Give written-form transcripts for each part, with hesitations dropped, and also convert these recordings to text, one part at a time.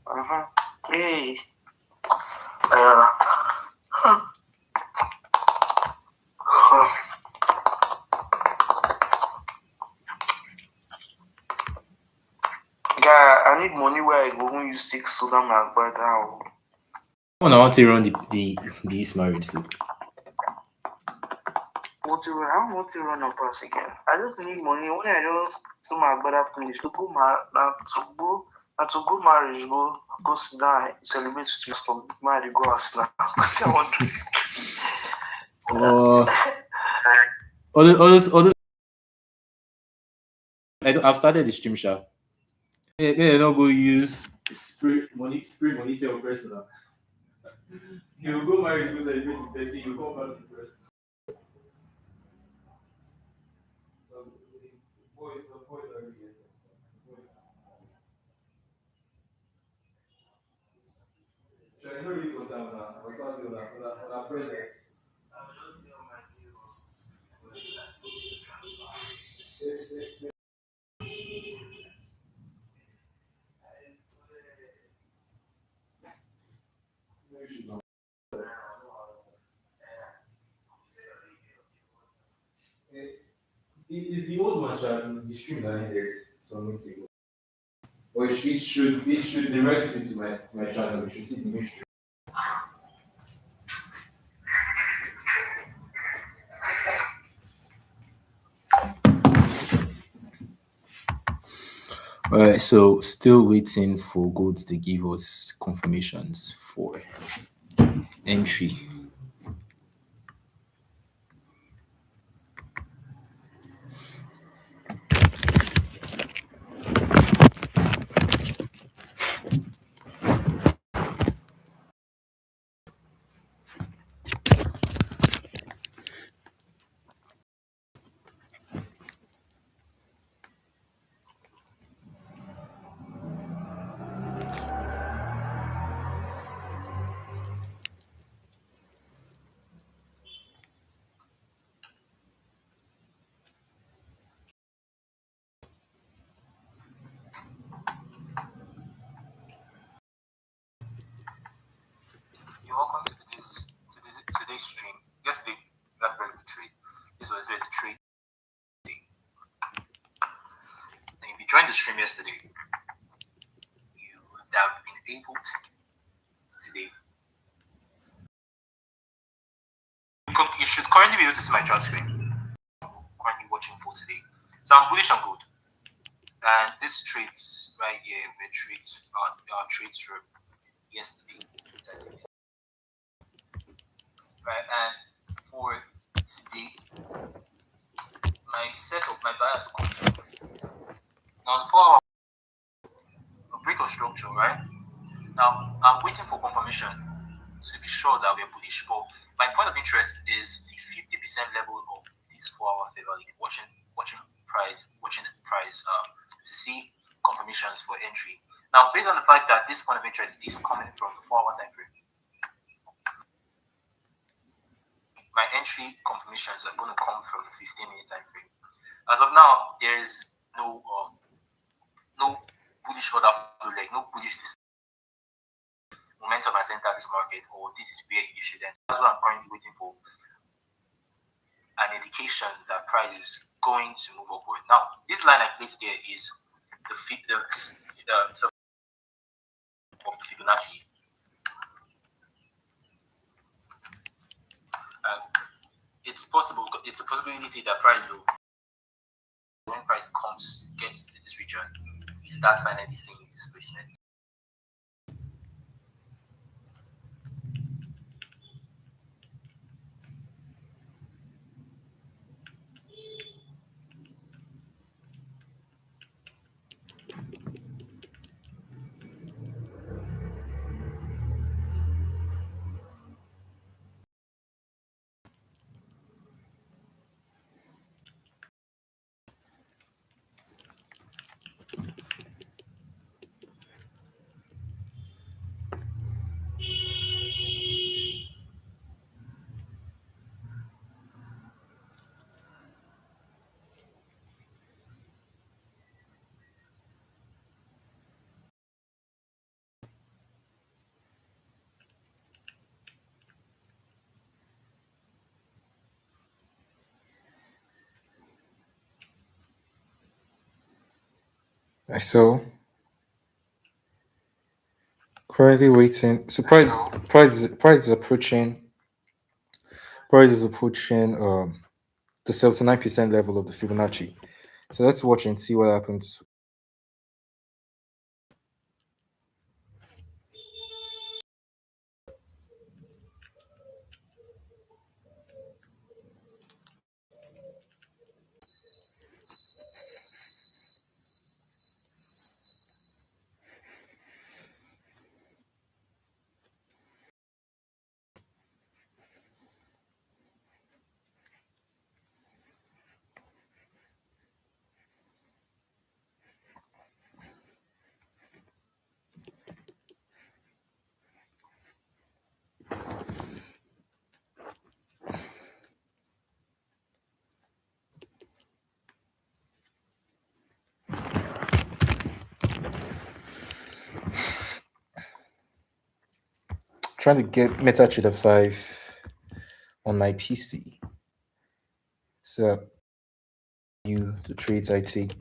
Uh-huh. Hey. Uh, Guy, I need money where I go when you stick soda my brother. I want to run the East marriage too. I don't want to run a pass again. I just need money when I don't do my brother finish to go to go marriage, go sit down, celebrate with your son, marry, go house now. What I want to All those I've started the stream shop. May not go use spray money to your person now. You go marry, go celebrate the person, you come back to press. Some boys are really getting. Sure, I know really concerned now. I was going to say on our presence. It's the old one, the stream that ended some minutes ago. Or it should direct you to my channel. You should see the new stream. Alright, so still waiting for Gold to give us confirmations for entry. You're welcome to today's stream. Yesterday, we had a very good trade. This was where the trade. And if you joined the stream yesterday, you would have been able to today. You should currently be able to see my chart screen. Currently watching for today. So I'm bullish on gold. And this trades right here, where trades our trades from yesterday. Right, and for today, my setup, my bias comes now for a break of structure, right? Now I'm waiting for confirmation to be sure that we're bullish. But my point of interest is the 50% level of this 4-hour favor, like watching the price to see confirmations for entry. Now, based on the fact that this point of interest is coming from the 4-hour time frame, my entry confirmations are going to come from the 15-minute time frame. As of now, there is no bullish order flow, like no bullish momentum has entered this market, or this is where you should enter. That's what I'm currently waiting for. An indication that price is going to move upward. Now, this line I placed here is the of the Fibonacci. It's possible. It's a possibility that price will, when price gets to this region, we start finally seeing displacement. I saw currently waiting. So price is approaching the 79% level of the Fibonacci. So let's watch and see what happens. Trying to get MetaTrader 5 on my PC. So the trades I take.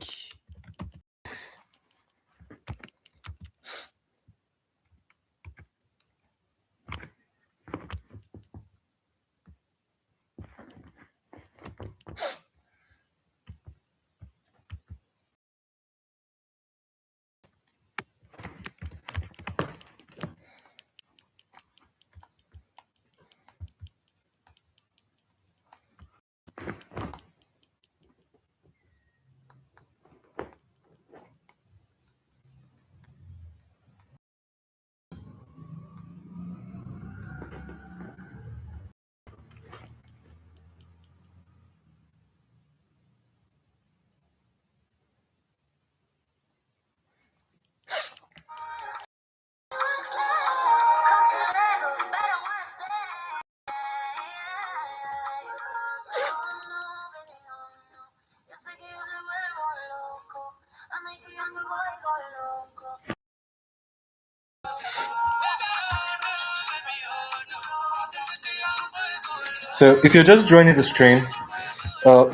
So if you're just joining the stream,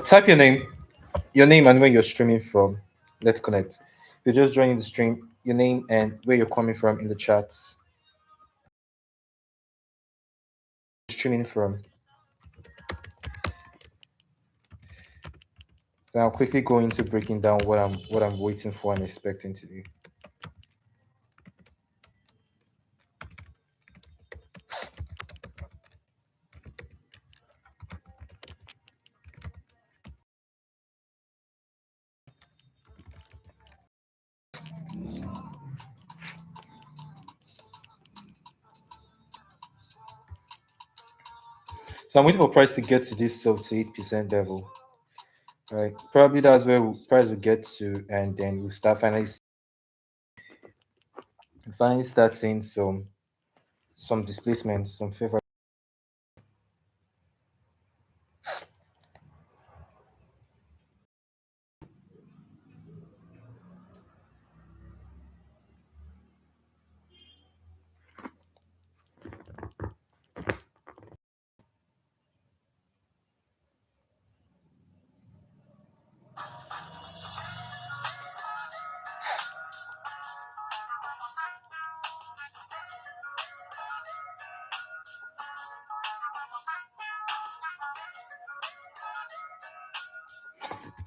type your name and where you're streaming from. Let's connect. If you're just joining the stream, your name and where you're coming from in the chats. Streaming from. Then I'll quickly go into breaking down what I'm waiting for and expecting to do. So I'm waiting for price to get to this 78% level. Right. Probably that's where price will get to, and then we'll finally start seeing some displacements, some favor.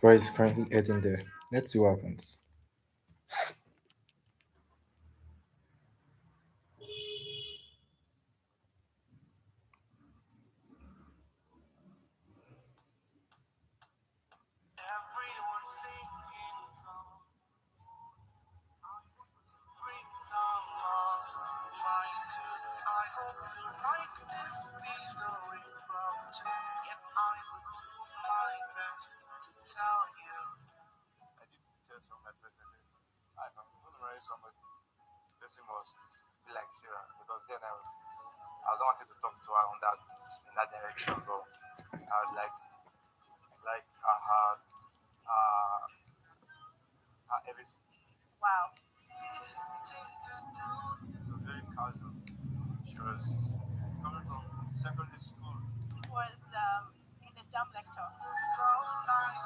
Price is currently heading there. Let's see what happens. Person must be like Sarah because then I was not wanting to talk to her on that in that direction, but I was like everything. Wow. It was very casual. She was coming from secondary school. It was in the jam lecture. So nice.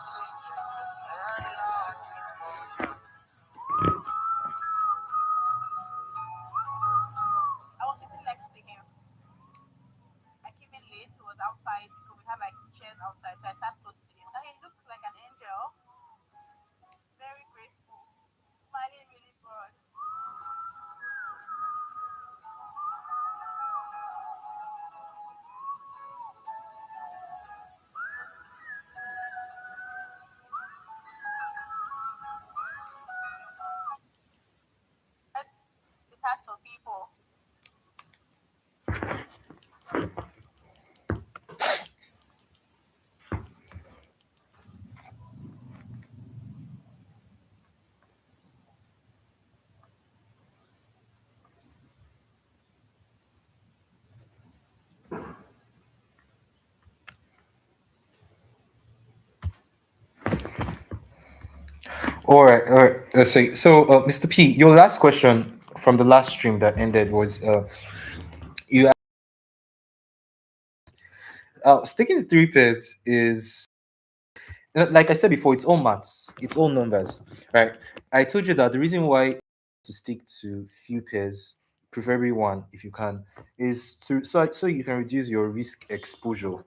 All right, all right. Let's see. So, Mr. P, your last question from the last stream that ended was you sticking to three pairs is like I said before, it's all maths, it's all numbers, right? I told you that the reason why to stick to few pairs, preferably one if you can, is to so you can reduce your risk exposure.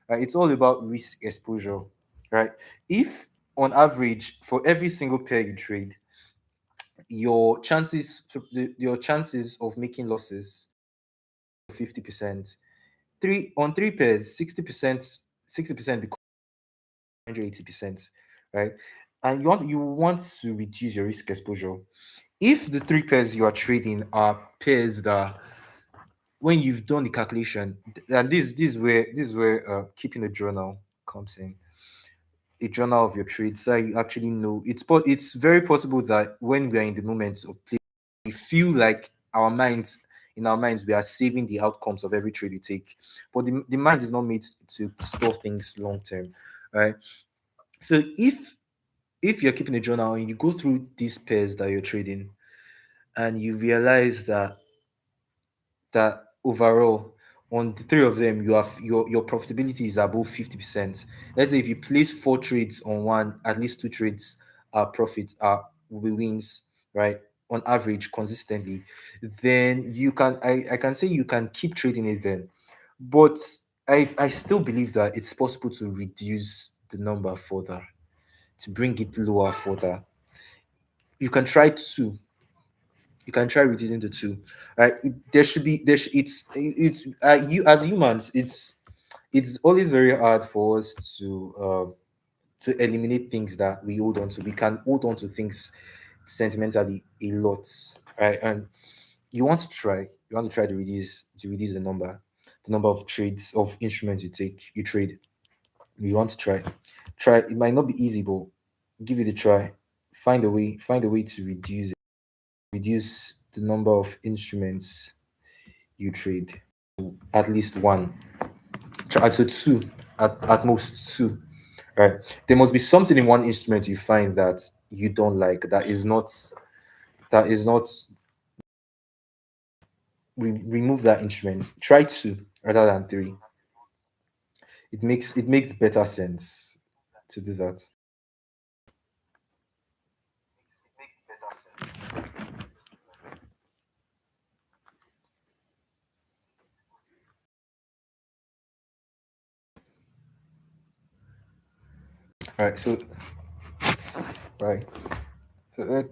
Right? It's all about risk exposure, right? If on average for every single pair you trade, your chances of making losses 50%. Three on three pairs, 60% become 180%, right? And you want to reduce your risk exposure. If the three pairs you are trading are pairs that when you've done the calculation, and this is where keeping a journal comes in. A journal of your trades, so you actually know it's very possible that when we are in the moments of play, we feel like our minds we are saving the outcomes of every trade we take, but the mind is not made to store things long term, right? So if you're keeping a journal and you go through these pairs that you're trading and you realize that overall on the three of them you have your profitability is above 50%. Let's say if you place four trades on one, at least two trades are profit are will be wins, right? On average consistently, then I can say you can keep trading it then. But I still believe that it's possible to reduce the number further, to bring it lower further. You can try two, you can try reducing to two, right? There should be it's you as humans, it's always very hard for us to eliminate things that we hold on to. We can hold on to things sentimentally a lot, right? And you want to try to reduce the number of trades of instruments you trade. You want to try. It might not be easy, but give it a try. Find a way to reduce the number of instruments you trade, at least one. Try to two, at most two. Right? There must be something in one instrument you find that you don't like. That is not. Remove that instrument. Try two rather than three. It makes better sense to do that. All right. So right. So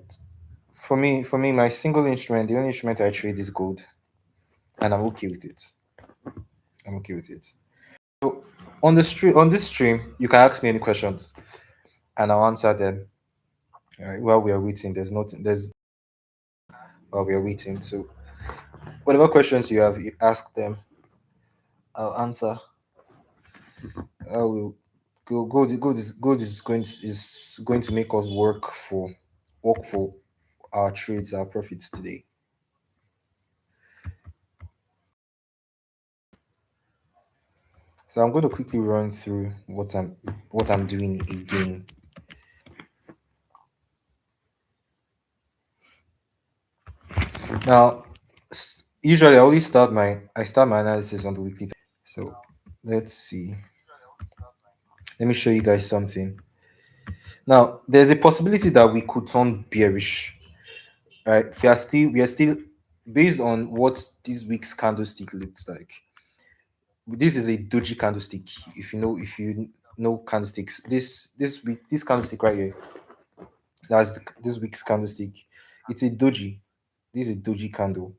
for me, my single instrument, the only instrument I trade is gold, and I'm okay with it. I'm okay with it. So on this stream, you can ask me any questions, and I'll answer them. All right, while we are waiting, there's nothing. There's while we are waiting. So whatever questions you have, you ask them. I'll answer. I will go. Gold is going to make us work for our trades, our profits today. So I'm going to quickly run through what I'm doing again. Now, usually I start my analysis on the weekly. So let's see. Let me show you guys something. Now, there's a possibility that we could turn bearish. Right? We are still based on what this week's candlestick looks like. This is a doji candlestick. If you know candlesticks, this candlestick right here, this week's candlestick. It's a doji. This is a doji candle.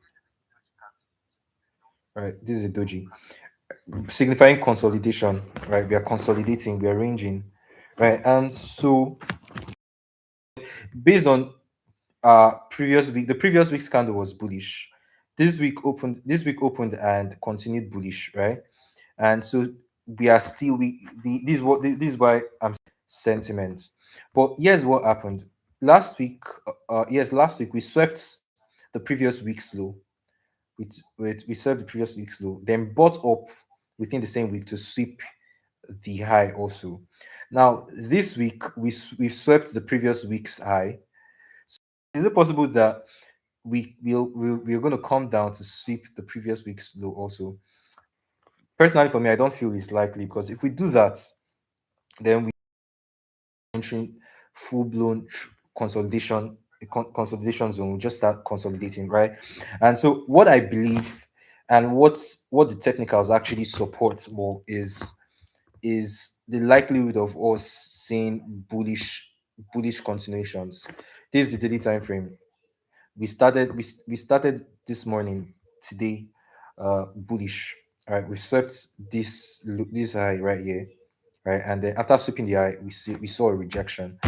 Right? This is a doji, signifying consolidation. Right? We are consolidating. We are ranging. Right? And so, based on the previous week's candle was bullish. This week opened and continued bullish, right? And so we are still this is why I'm sentiment. But here's what happened last week. Yes, last week we swept the previous week's low. We swept the previous week's low, then bought up within the same week to sweep the high also. Now this week we've swept the previous week's high. Is it possible that we're going to come down to sweep the previous week's low also? Personally, for me, I don't feel it's likely, because if we do that, then we entering full blown consolidation zone. We just start consolidating, right? And so what I believe, and what the technicals actually support more, is the likelihood of us seeing bullish continuations. This is the daily time frame. We started this morning, today, bullish. All right, we swept this high right here, right, and then after sweeping the high, we saw a rejection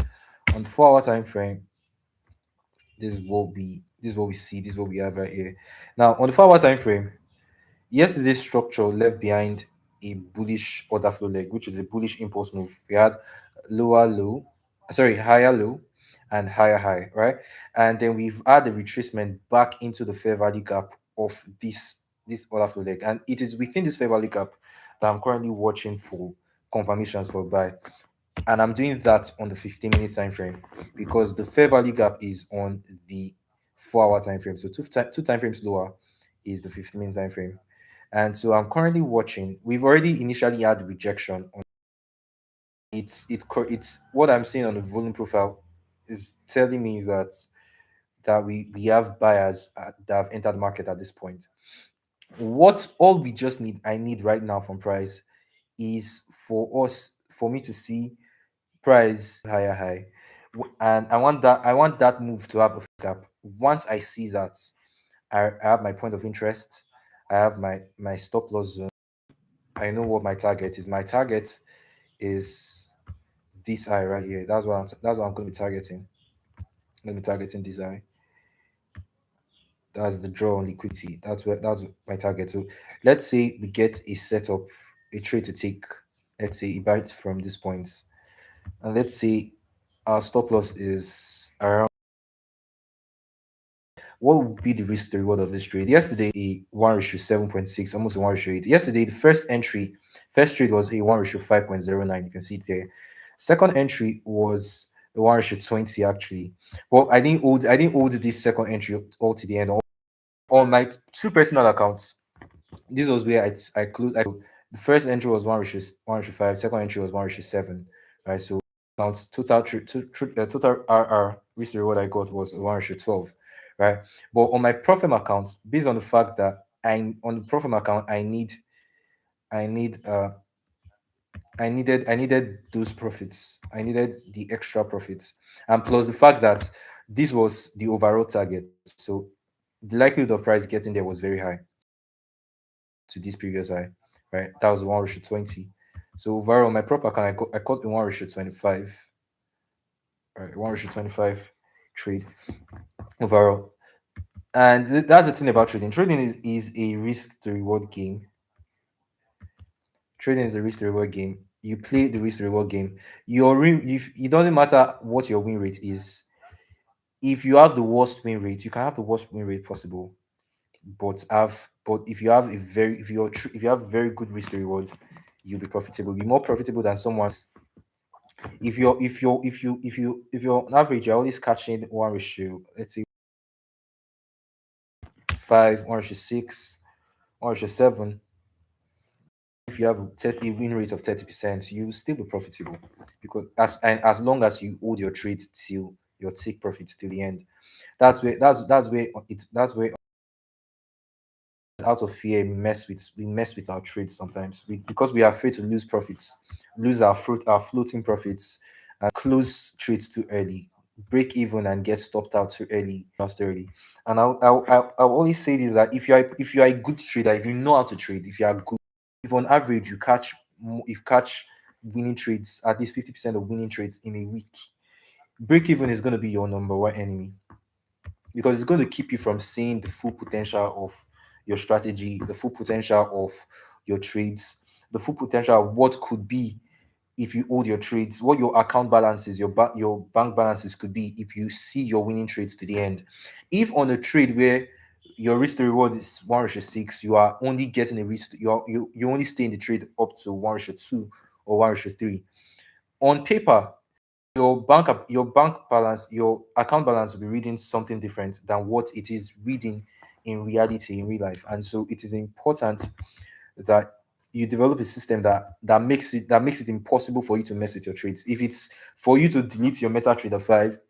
on the 4 hour time frame. This is what we see. This is what we have right here. Now on the 4 hour time frame, yesterday's structure left behind a bullish order flow leg, which is a bullish impulse move. We had lower low, sorry, higher low and higher high, right? And then we've had the retracement back into the fair value gap of this order flow leg. And it is within this fair value gap that I'm currently watching for confirmations for buy. And I'm doing that on the 15-minute time frame, because the fair value gap is on the 4 hour time frame. So two time frames lower is the 15-minute time frame. And so I'm currently watching. We've already initially had rejection on it's what I'm seeing on the volume profile is telling me that we have buyers that have entered the market at this point. What all we just need I need right now from price is for me to see price higher high. And I want that move to have a gap. Once I see that, I have my point of interest. I have my stop loss zone. I know what my target is. My target is this eye right here. That's what I'm going to be targeting. I'm going to be targeting this eye. That's the draw on liquidity. That's my target. So let's say we get a setup, a trade to take. Let's say it bites from this point, and let's say our stop loss is around. What would be the risk to reward of this trade? Yesterday, a 1:7.6, almost a 1:8. Yesterday, the first trade was a 1:5.09. You can see it there. Second entry was a 1:20 actually. Well, I didn't hold this second entry all to the end. On my two personal accounts, this was where I closed. The first entry was 1:5. Second entry was 1:7. Right, so counts total RR risk to reward I got was 1:12. Right, but on my profit account, based on the fact that on the profit account, I need I needed those profits. I needed the extra profits, and plus the fact that this was the overall target. So the likelihood of price getting there was very high to this previous high, right? That was 1:20. So overall, my proper account, I caught a 1:25, right? 1:25 trade overall. And that's the thing about trading. Trading is a risk to reward game. Trading is a risk to reward game. You play the risk to reward game. If it doesn't matter what your win rate is. If you have the worst win rate, you can have the worst win rate possible. But if you have if you have very good risk to reward, you'll be profitable. Be more profitable than someone's. If you're on average, you're always catching 1 ratio, let's say 5, 1:6, 1:7. If you have a win rate of 30%, you will still be profitable, because as long as you hold your trades till your take profits till the end. That's where out of fear we mess with our trades sometimes, because we are afraid to lose profits, lose our floating profits, and close trades too early, break even and get stopped out too early, just early. And I'll always say this, that if you are a good trader, if you know how to trade, if you are good, if on average you catch winning trades, at least 50% of winning trades in a week, break even is going to be your number one enemy. because it's going to keep you from seeing the full potential of your strategy, the full potential of your trades, the full potential of what could be if you hold your trades, what your account balances, your bank balances could be if you see your winning trades to the end. If on a trade where your risk to reward is 1:6, you are only getting a risk, you only stay in the trade up to 1:2 or 1:3. On paper, your bank balance, your account balance will be reading something different than what it is reading in reality, in real life. And so it is important that you develop a system that makes it impossible for you to mess with your trades. If it's for you to delete your MetaTrader 5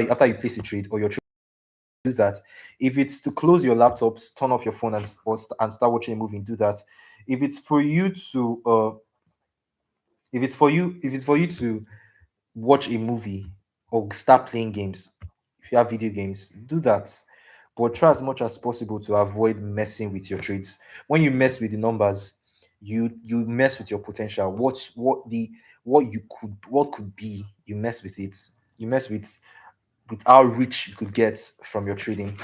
after you place a trade, or your trade, do that. If it's to close your laptops, turn off your phone, and start watching a movie, do that. If it's for you to if it's for you to watch a movie or start playing games, if you have video games, do that. But try as much as possible to avoid messing with your trades. When you mess with the numbers, you mess with your potential. What could be, you mess with it. You mess with how rich you could get from your trading.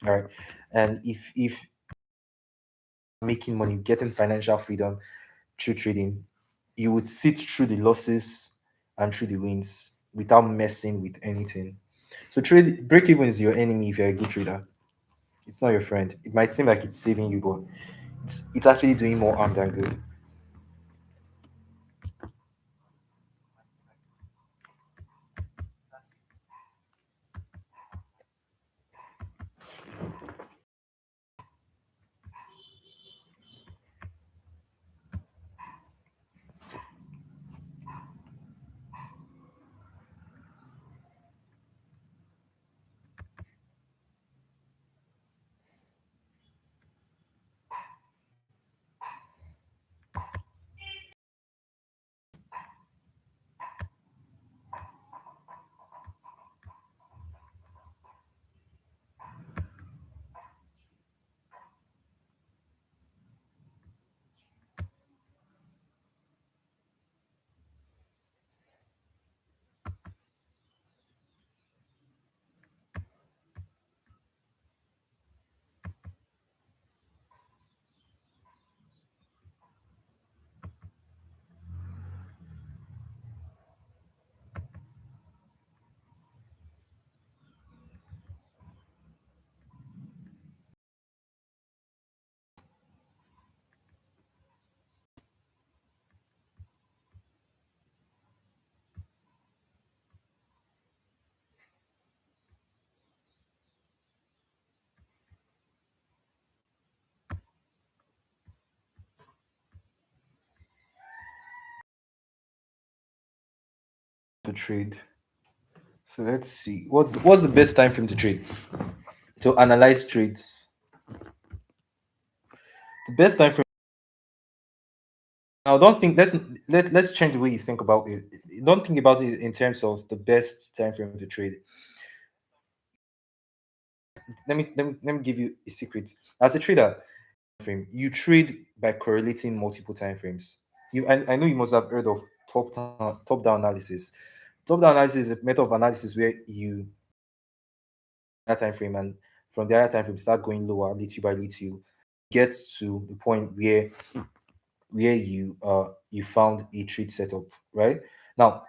All right. And if making money, getting financial freedom through trading, you would sit through the losses and through the wins without messing with anything. So trade break even is your enemy if you're a good trader. It's not your friend. It might seem like it's saving you, but it's actually doing more harm than good to trade. So let's see. What's the best time frame to trade? To analyze trades. The best time frame. Now, don't think let's change the way you think about it. Don't think about it in terms of the best time frame to trade. Let me give you a secret. As a trader, frame, you trade by correlating multiple time frames. I know you must have heard of top down analysis. Top down analysis is a method of analysis where you that time frame, and from the higher time frame start going lower little by little, get to the point where you found a trade setup, right? Now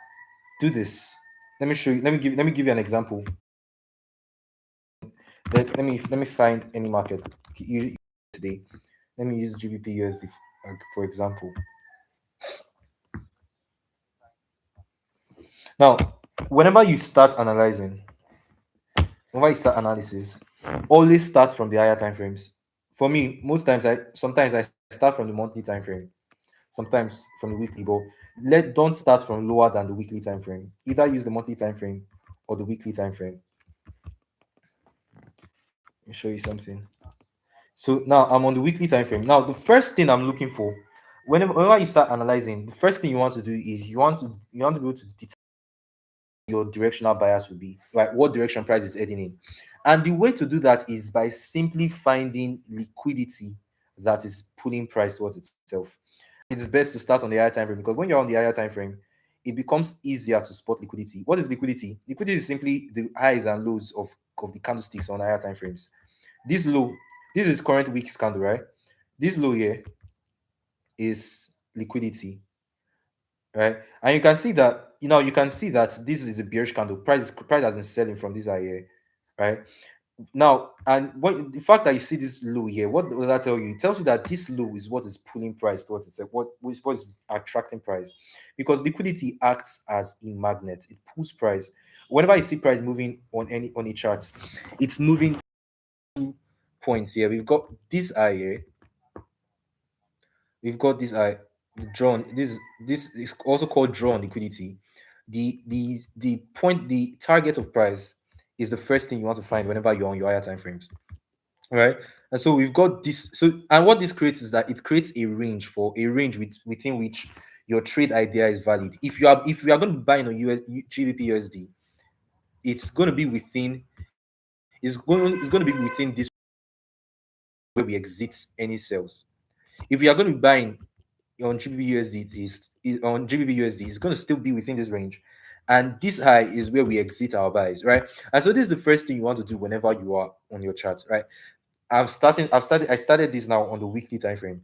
do this. Let me show you. Let me give you an example. Let me find any market today. Let me use GBP USD for example. Now, whenever you start analyzing, whenever you start analysis, always start from the higher time frames. For me, sometimes I start from the monthly time frame, sometimes from the weekly, but don't start from lower than the weekly time frame. Either use the monthly time frame or the weekly time frame. Let me show you something. So now I'm on the weekly time frame. Now the first thing I'm looking for, whenever you start analyzing, the first thing you want to do is you want to be able to determine your directional bias will be, right? What direction price is heading in. And the way to do that is by simply finding liquidity that is pulling price towards itself. It's best to start on the higher time frame, because when you're on the higher time frame, it becomes easier to spot liquidity. What is liquidity? Liquidity is simply the highs and lows of the candlesticks on higher time frames. This low, this is current week's candle, right? This low here is liquidity, right? And you can see that, you can see that this is a bearish candle. Price has been selling from this high here, right? Now, and what the fact that you see this low here, what does that tell you? It tells you that this low is what is pulling price towards itself, what is attracting price, because liquidity acts as a magnet. It pulls price. Whenever you see price moving on a chart, it's moving 2 points here. We've got this eye here. We've got this eye drawn. This is also called drawn liquidity. The point, the target of price is the first thing you want to find whenever you're on your higher time frames, right? And so we've got this. So, and what this creates is that it creates a range, within which your trade idea is valid. If you are going to be buying on GBP USD, it's going to be within it's going to be within this where we exit any sales. If you are going to be buying on GBP USD, it's going to still be within this range, and this high is where we exit our buys, right? And so this is the first thing you want to do whenever you are on your charts, right? I started this now on the weekly time frame.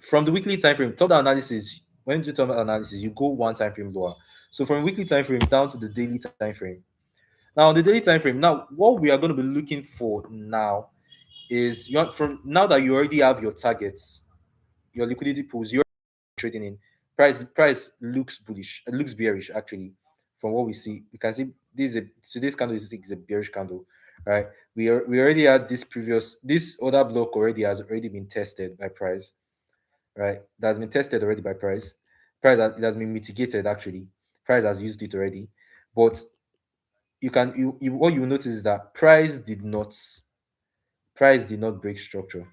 From the weekly time frame, top down analysis, when you do top down analysis, you go one time frame lower. So from weekly time frame down to the daily time frame. Now on the daily time frame, now what we are going to be looking for now is, from now that you already have your targets, your liquidity pools, you're trading in, price looks bullish. It looks bearish actually. From what we see, you can see today's candle is a bearish candle, right? We already had this other block has already been tested by price, right? That has been tested already by price. It has been mitigated actually. Price has used it already, but what you notice is that price did not break structure.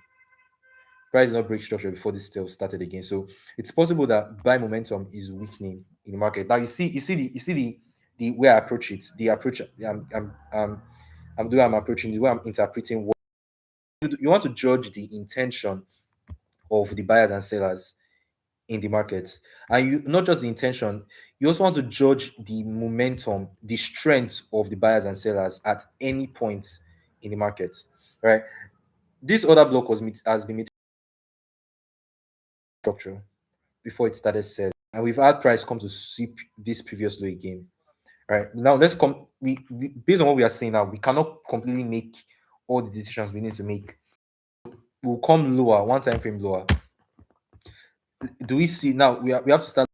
Price did not break structure before this still started again. So it's possible that buy momentum is weakening in the market. Now you see the way I approach it, the approach I'm approaching, the way I'm interpreting what you want to judge the intention of the buyers and sellers in the market. And you not just the intention, you also want to judge the momentum, the strength of the buyers and sellers at any point in the market. Right. This other block has been made structure before it started selling. And we've had price come to sweep this previous low again. All right. Now let's come we based on what we are saying now, we cannot completely make all the decisions we need to make. We'll come lower, one time frame lower. Do we see now we have to start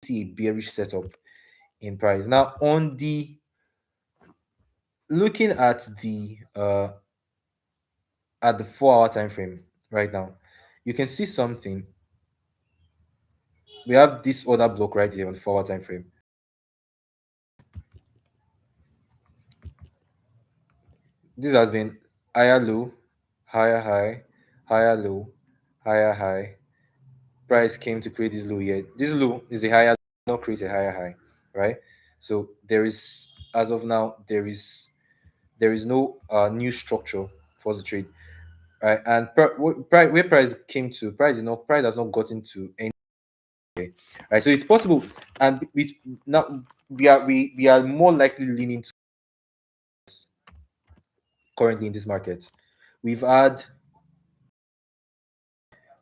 see a bearish setup in price. Now on the looking at the 4 hour time frame right now, you can see something. We have this other block right here on the 4 hour time frame. This has been higher low, higher high, higher low, higher high. Price came to create this low here. This low is a higher low, not create a higher high, right? So there is, as of now, there is no new structure for the trade, right? And where price came to, price has not gotten to any, right? So it's possible, and now we are more likely leaning to currently in this market. We've had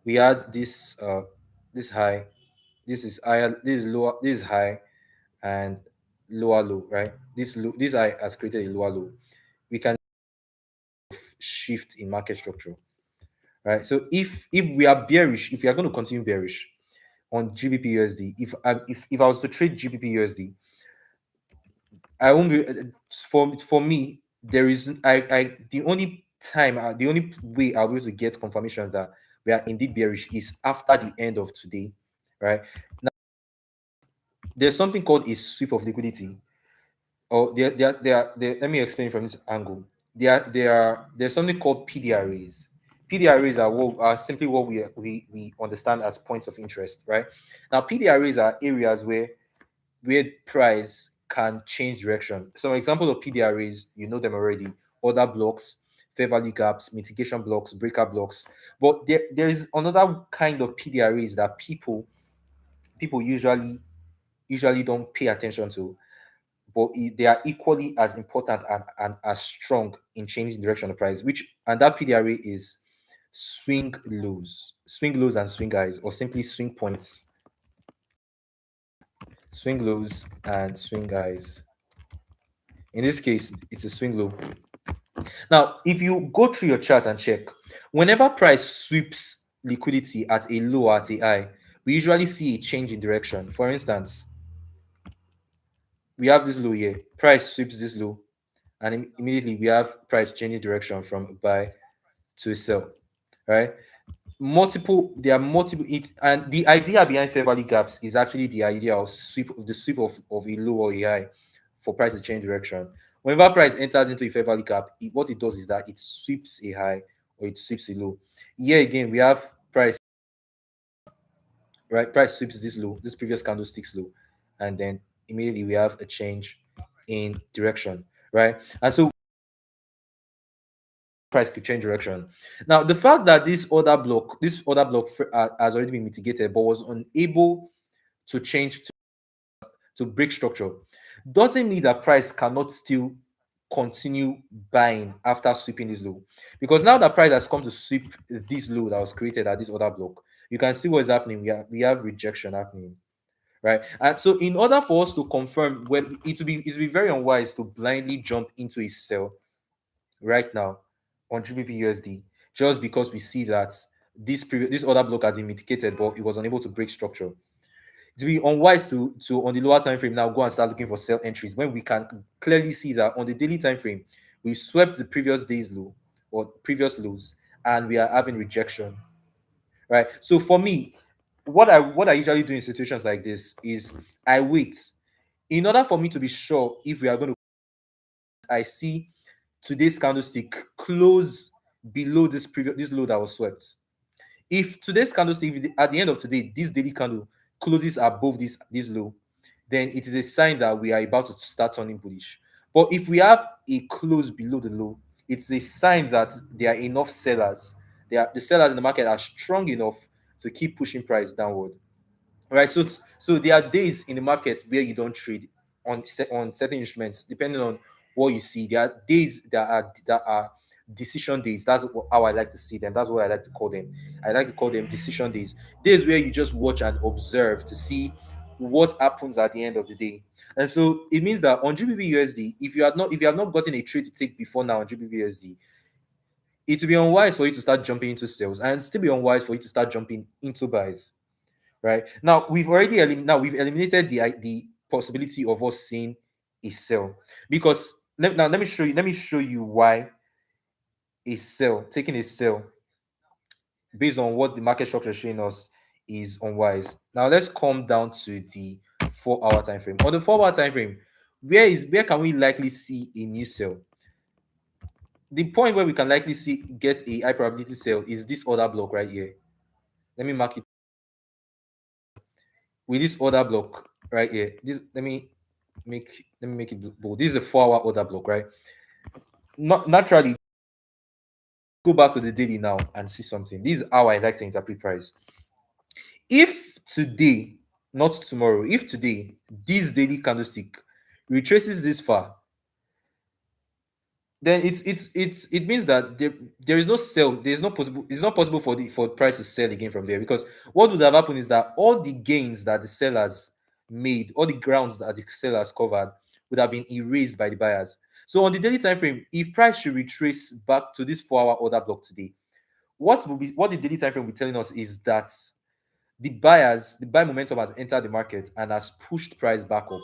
we had this high, this is higher, this is lower, this is high, and lower low, right? This high has created a lower low. We can shift in market structure, right? So if we are bearish, if we are going to continue bearish on GBP USD, if I was to trade GBP USD, I won't be for me. There is the only time, the only way I'll be able to get confirmation that we are indeed bearish is after the end of today, right? Now there's something called a sweep of liquidity, or let me explain from this angle. There's something called PDRAs. PDRAs are simply what we understand as points of interest, right? Now PDRAs are areas where price can change direction. So example of PDRAs, you know them already. Order blocks, fair value gaps, mitigation blocks, breaker blocks. But there is another kind of PDRAs that people people usually don't pay attention to, but they are equally as important and as strong in changing direction of price. Which and that PDRA is swing lows and swing highs, or simply swing points, swing lows and swing highs. In this case, it's a swing low. Now, if you go through your chart and check, whenever price sweeps liquidity at a low or at a high, we usually see a change in direction. For instance, we have this low here, price sweeps this low, and immediately we have price changing direction from a buy to a sell, right? There are multiple and the idea behind fair value gaps is actually the idea of sweep of a low or a high for price to change direction. Whenever price enters into a fair value gap, what it does is that it sweeps a high or it sweeps a low. Here again, we have price, right? Price sweeps this low, this previous candlestick's low, and then immediately we have a change in direction, right? And so price could change direction. Now, the fact that this other block has already been mitigated, but was unable to change to break structure, doesn't mean that price cannot still continue buying after sweeping this low. Because now that price has come to sweep this low that was created at this other block, you can see what is happening. We have rejection happening, right? And so, in order for us to confirm, when it will be very unwise to blindly jump into a sell right now on GBP USD, just because we see that this other block had been mitigated, but it was unable to break structure. It would be unwise to on the lower time frame now go and start looking for sell entries when we can clearly see that on the daily time frame we swept the previous day's low or previous lows, and we are having rejection, right? So for me, what I usually do in situations like this is I wait. In order for me to be sure if we are going to, I see today's candlestick close below this low that was swept. If today's candlestick, at the end of today, this daily candle closes above this low, then it is a sign that we are about to start turning bullish. But if we have a close below the low, it's a sign that there are enough sellers. The sellers in the market are strong enough to keep pushing price downward. Right. So there are days in the market where you don't trade on certain instruments, depending on what you see. There are days that are decision days. That's how I like to see them. That's what I like to call them. I like to call them decision days. Days where you just watch and observe to see what happens at the end of the day. And so it means that on GBP USD, if you have not gotten a trade to take before now on GBP USD, it will be unwise for you to start jumping into sales, and still be unwise for you to start jumping into buys. Right now, we've eliminated the possibility of us seeing a sell, because let me show you why a sell taking a sell based on what the market structure is showing us is unwise. Now let's come down to the 4 hour time frame. On the 4 hour time frame, where can we likely see a new sell? The point where we can likely see get a high probability sell is this other block right here. Let me mark it with this other block right here. This let me make it bold. This is a 4 hour order block, right? Not naturally, go back to the daily now and see something. This is how I like to interpret price. If today, not tomorrow, if today this daily candlestick retraces this far, then it means that there is no sell. There's no possible. It's not possible for price to sell again from there, because what would have happened is that all the gains that the sellers made, all the grounds that the sellers covered, would have been erased by the buyers. So on the daily time frame, if price should retrace back to this 4 hour order block today, what the daily time frame will be telling us is that the buy momentum has entered the market and has pushed price back up.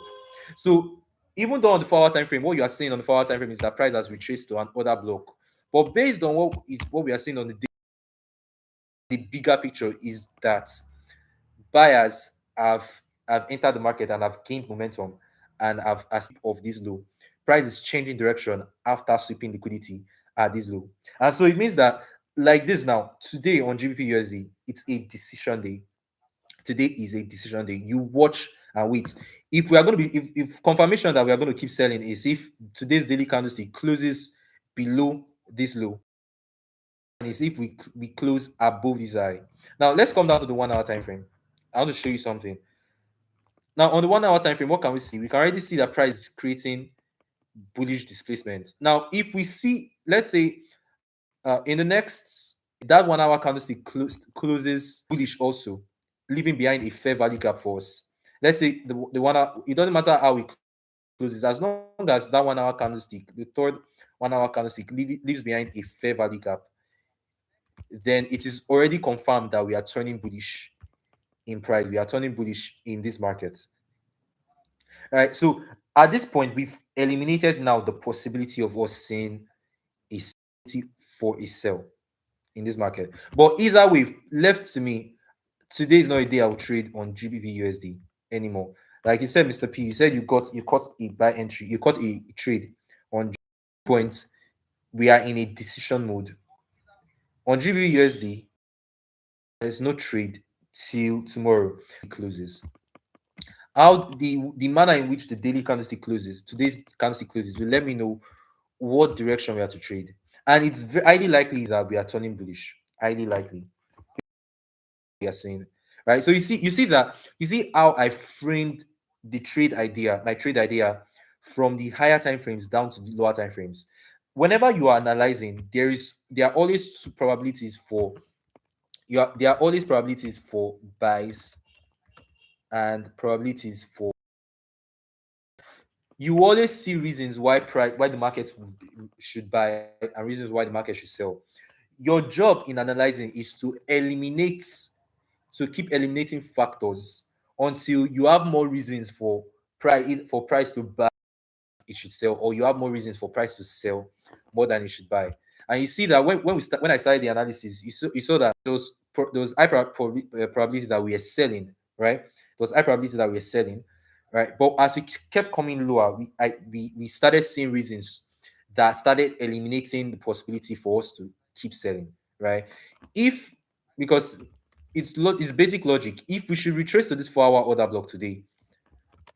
So even though on the 4 hour time frame, what you are seeing on the 4 hour time frame is that price has retraced to an order block. But based on what we are seeing on the bigger picture is that buyers have entered the market and have gained momentum and have as of this low. Price is changing direction after sweeping liquidity at this low. And so it means that, like this now, today on GBP USD, it's a decision day. Today is a decision day. You watch and wait. If we are going to be, if confirmation that we are going to keep selling is if today's daily candlestick closes below this low, and is if we close above this high. Now let's come down to the 1 hour time frame. I want to show you something. Now on the 1 hour time frame, what can we see? We can already see that price is creating bullish displacement. Now, if we see, let's say, in the next that 1 hour candlestick closes bullish also, leaving behind a fair value gap for us. Let's say the 1 hour, it doesn't matter how it closes, as long as that 1 hour candlestick, the third 1 hour candlestick, leaves behind a fair value gap, then it is already confirmed that we are turning bullish in price. We are turning bullish in this market. All right. So at this point, we've eliminated now the possibility of us seeing a for a sell in this market. But either way, left to me, today is not a day I will trade on GBP USD anymore. Like you said, Mr. P, you said you caught a buy entry, you caught a trade on point. We are in a decision mode on GBP USD. There's no trade till tomorrow it closes. How the manner in which the daily candlestick closes, today's candlestick closes, will let me know what direction we are to trade. And it's highly likely that we are turning bullish. Highly likely. We are saying, right? So you see how I framed the trade idea, my trade idea, from the higher time frames down to the lower time frames. Whenever you are analyzing, there are always two probabilities for there are always probabilities for buys and probabilities for, you always see reasons why the market should buy and reasons why the market should sell. Your job in analyzing is to keep eliminating factors until you have more reasons for price to buy it should sell, or you have more reasons for price to sell more than it should buy. And you see that when I started the analysis, you saw that those high probabilities that we are selling, right? Those high probabilities that we are selling, right? But as we kept coming lower, we started seeing reasons that started eliminating the possibility for us to keep selling, right? If Because it's basic logic. If we should retrace to this 4 hour order block today,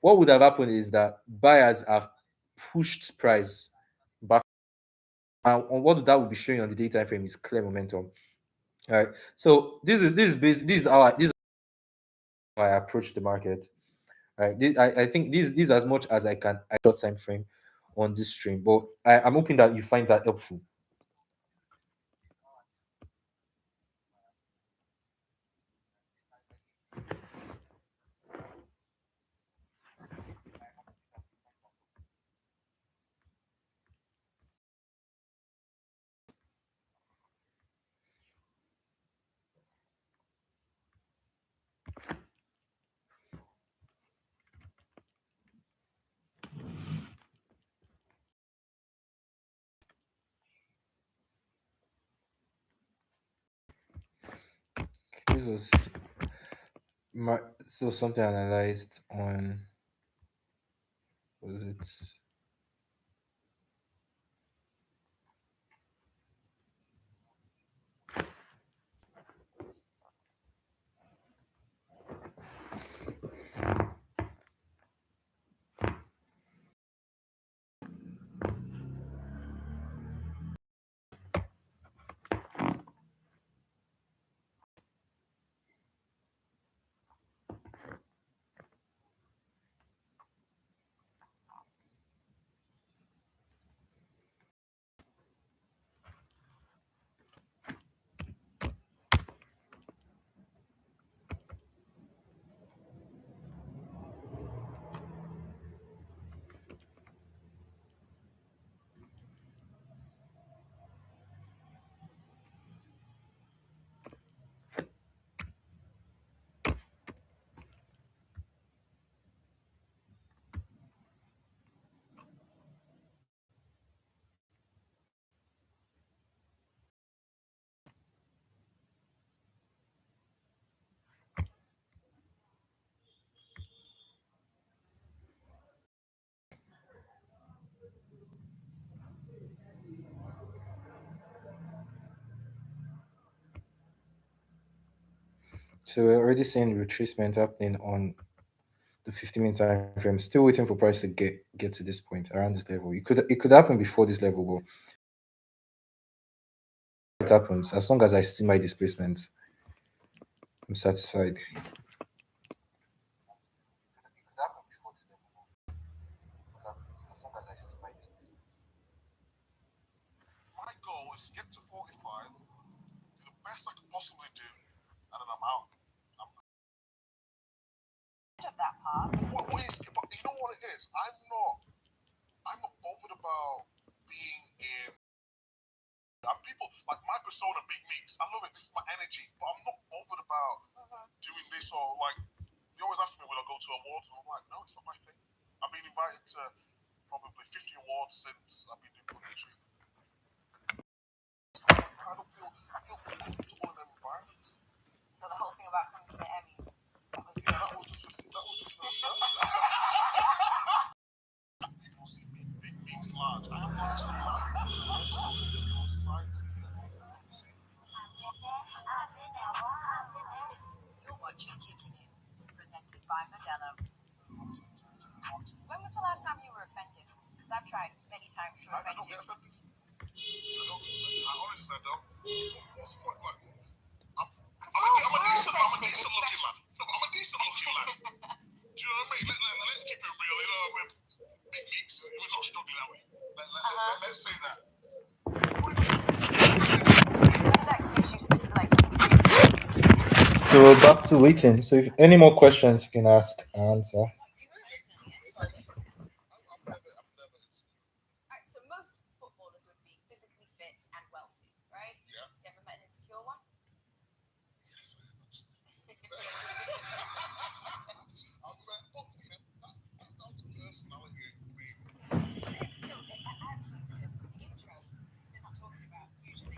what would have happened is that buyers have pushed price back. And on what that would be showing on the day time frame is clear momentum. All right. So this is how I approach the market. All right. I think this is as much as I can short time frame on this stream. But I'm hoping that you find that helpful. This was my so something I analyzed on, was it? So we're already seeing retracement happening on the 50-minute time frame. Still waiting for price to get to this point, around this level. It could happen before this level, but it happens. As long as I see my displacement, I'm satisfied. get to 45, do the best I can possibly do, and then I'm out. Of that part. What is, you know what it is? I'm not bothered about being in. People like my persona, big meets. I love it. This is my energy, but I'm not bothered about doing this or like. They always ask me will I go to awards, and I'm like, no, it's not my thing. I've been invited to probably 50 awards since I've been doing poetry. I feel comfortable in them environments. So the whole thing about coming to the Emmys. That was just people see me big meets large. I am large in life. So difficult society. You're watching Kicking In, presented by Modelo. When was the last time you were offended? Because I've tried many times to offend you. I honestly don't. What's the point? Like, I'm a decent looking lad. No, I'm a decent looking lad. Do you know what I mean? Let's keep it real. You know, we're big geeks. We're not struggling, are we? Let's say that. So we're back to waiting. So if any more questions, you can ask and answer. So most footballers would be physically fit and wealthy, right? Yeah. You ever met an insecure one? Yes, I have actually. I've met, but you know, that's down to personality. So, because the intros, they're not talking about usually.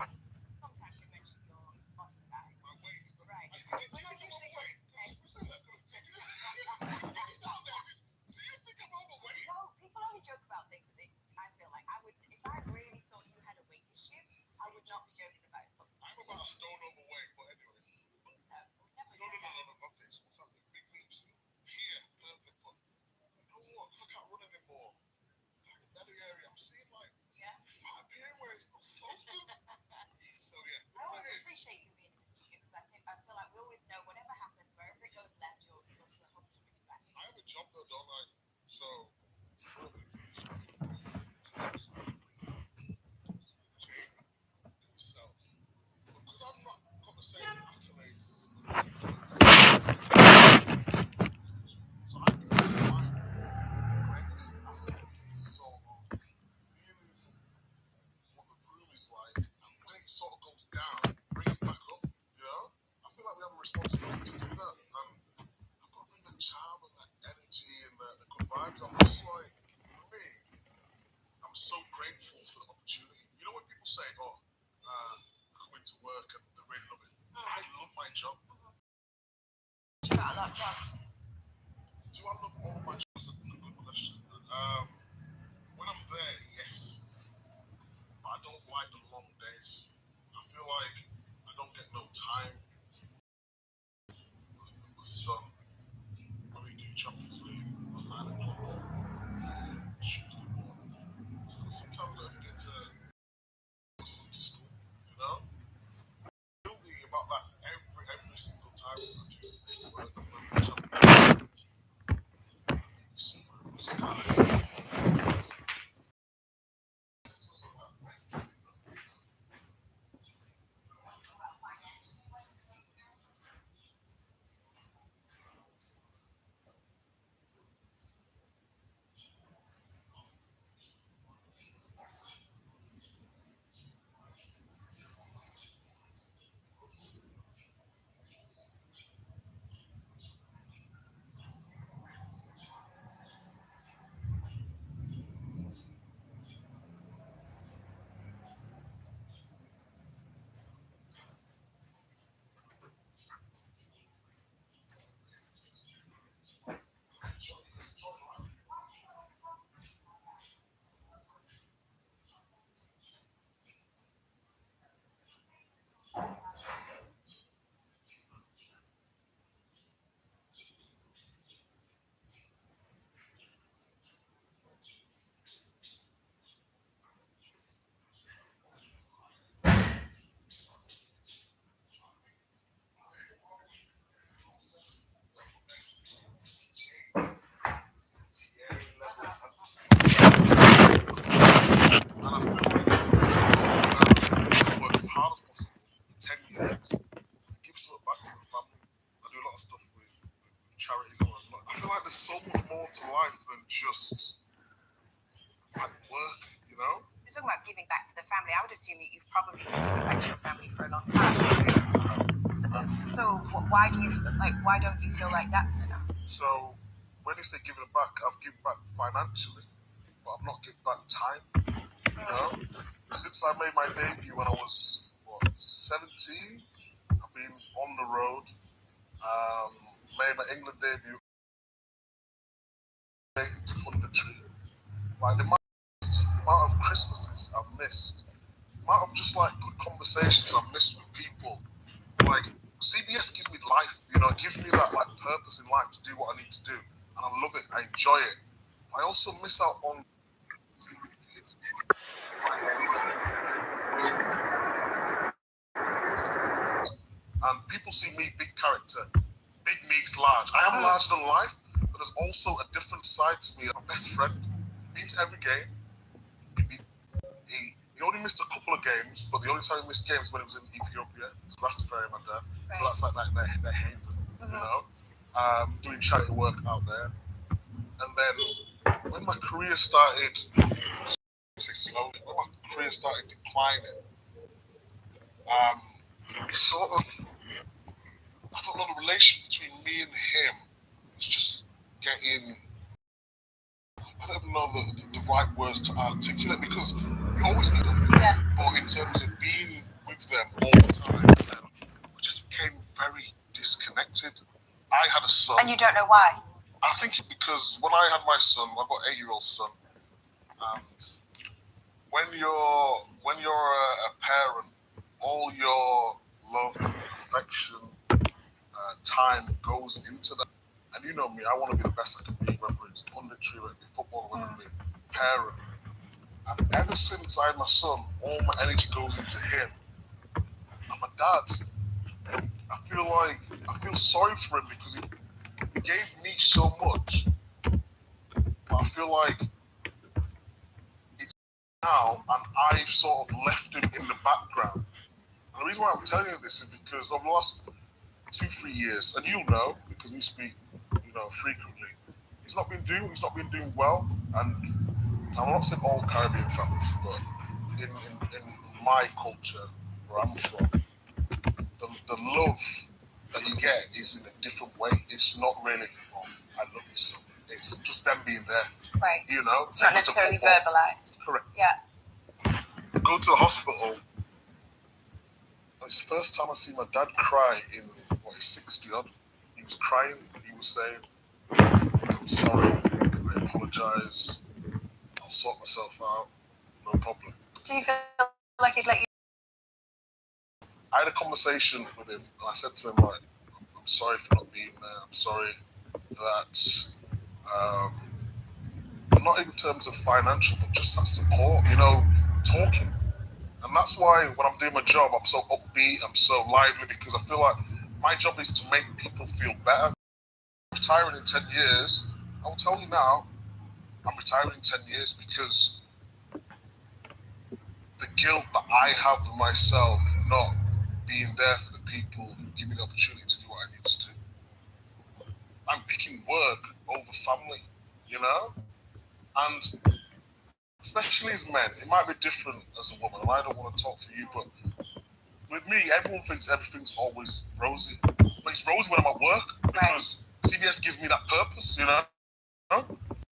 Sometimes you mention your body size. My weight, right? We're not usually talking. Do you think I'm overweight? No, people only joke about things. I feel like I would, if I really thought you had a weight issue, I would not be joking about it. I'm about a stone overweight, but anyway. I think so. No, not this. What's happening? Big meats. Here, perfect. But you know what? Because I can't run anymore. That area, I'm seeing like fat appearing where it's not supposed to. So yeah. I always appreciate you being in the studio because I feel like we always know whatever happens, wherever it goes left, you'll help to bring it back. I have a job though, don't I? So. Because I'm not got the same accolades as so I think that's my greatest asset is sort of feeling what the room is like, and when it sort of goes down, bring it back up. You know, I feel like we have a responsibility to do that, and I've got to bring that charm and that energy and the good vibes. I'm just like, for me, I'm so grateful for the opportunity. You know when people say, "Oh, come into work and they really love it." I love my job. Do I love all my jobs? That's a good question. When I'm there, yes. But I don't like the long days. I feel like I don't get no time with the sun. When we do Champions League at 9 o'clock Tuesday morning. And sometimes I don't get to sometimes family, I would assume that you've probably been giving back to your family for a long time. So why don't you feel like that's enough? So when you say giving back, I've given back financially, but I've not given back time. You know, since I made my debut when I was 17, I've been on the road. Made my England debut into punditry. Like the amount of Christmases I've missed, the amount of just like good conversations I've missed with people. Like CBS gives me life, you know, it gives me that like purpose in life to do what I need to do, and I love it. I enjoy it. I also miss out on. And people see me big character, big me's large. I am larger than life, but there's also a different side to me. My best friend, been to every game. He only missed a couple of games, but the only time he missed games when he was in Ethiopia. So that's the very my dad. Right. So that's like their haven, you know. Doing charity work out there. And then when my career started, slowly, when my career started declining, it's sort of, I don't know, the relation between me and him was just getting, I don't even know the right words to articulate, because we always need them. Yeah. But in terms of being with them all the time, we just became very disconnected. I had a son. And you don't know why? I think because when I had my son, I've got an 8-year-old son, and when you're a parent, all your love, affection, time goes into that. And you know me, I want to be the best I can be, whether it's punditry, whether it be football, whether it be parent. And ever since I had my son, all my energy goes into him. And my dad, I feel sorry for him because he gave me so much. But I feel like it's now, and I've sort of left him in the background. And the reason why I'm telling you this is because over the last 2-3 years, and you'll know because we speak, you know, frequently. He's not been doing well, and I'm not saying all Caribbean families, but in my culture where I'm from, the love that you get is in a different way. It's not really, oh, I love you son. It's just them being there. Right. You know, it's not necessarily verbalized. Correct. Yeah. Go to the hospital. It's the first time I see my dad cry in his 60 odd. He was crying. He was saying, "I'm sorry. I apologize. I'll sort myself out. No problem." Do you feel like he'd let you? I had a conversation with him, and I said to him, like, "I'm sorry for not being there. I'm sorry that, not in terms of financial, but just that support. You know, talking." And that's why when I'm doing my job, I'm so upbeat, I'm so lively, because I feel like my job is to make people feel better. I'm retiring in 10 years. I will tell you now, I'm retiring in 10 years because the guilt that I have with myself not being there for the people who give me the opportunity to do what I need to do. I'm picking work over family, you know? And especially as men, it might be different as a woman, and I don't want to talk for you, but with me, everyone thinks everything's always rosy. But it's rosy when I'm at work because CBS gives me that purpose, you know?